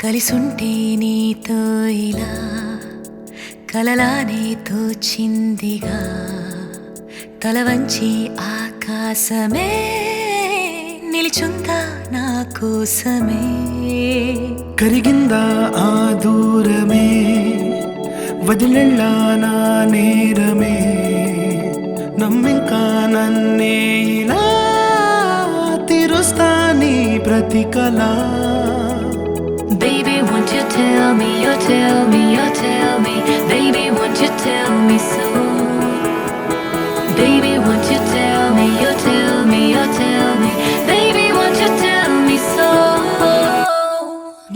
కలిసుంటే నీతో ఇలా కలలానే తోచిందిగా తల వంచి ఆకాశమే నిలిచుందా నా కోసమే కరిగిందా ఆ దూరమే వదిలెళ్ళా నా నేరమే నమ్మింకా నన్నే ఇలా తీరుస్తా నీ ప్రతి కళ Baby, won't you tell me, you tell me, you tell me Baby, won't you tell me so Baby, won't you tell me, you tell me, you tell me Baby, won't you tell me so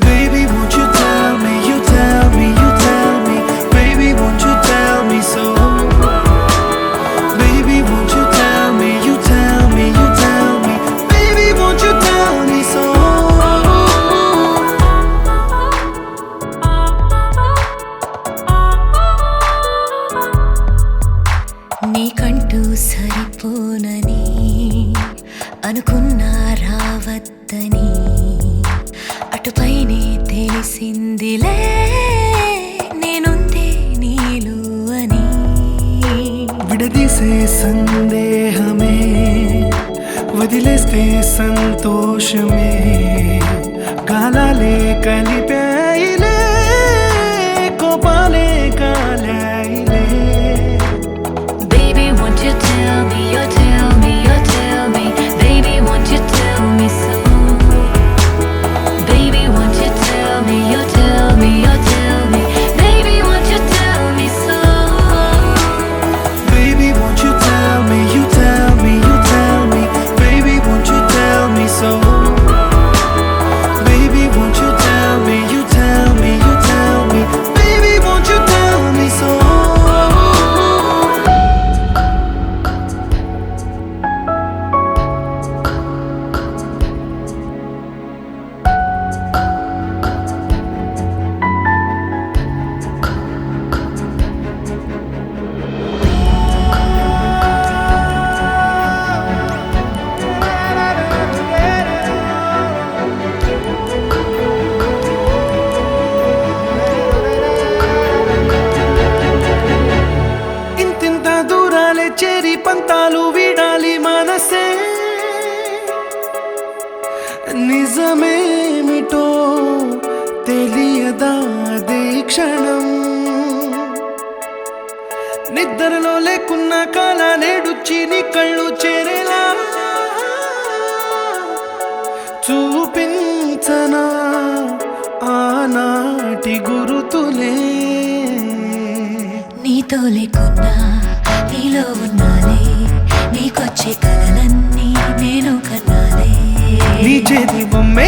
Baby, won't you tell me, you tell me, you tell me Baby, won't you tell me so Baby, won't you tell me, you tell me, you tell me Baby, won't you tell me so నీకంటూ సరిపోనని అనుకున్నా రావద్దని అటుపైనే తెలిసిందిలే నేనుందే నీలు అని విడదీసే సందేహమే వదిలేస్తే సంతోషమే కాలాలే కలిపాయిలే కోపాలే కాలాయిలే Baby, won't you tell me, you tell me, you tell me Baby, won't you tell me so Baby, won't you tell me, you tell me, you tell me Baby, won't you tell me so Baby, won't you tell me, you tell me, you tell me Baby, won't you tell me so Baby, won't you tell me, you tell me, you tell me Baby, won't you tell me so చేరి పంతాలు వీడాలి మనసే నిజమేమిటో తెలియదా అదే క్షణం నిద్రలో లేకున్న కాల నేడుచ్చి నీ కళ్ళు చేరేలా చూపించనా ఆనాటి గురుతులే నీతో లేకున్నా నీలో ఉన్నాలే నీకొచ్చే కలలన్నీ నేను కన్నాలే నీ చేతి బొమ్మే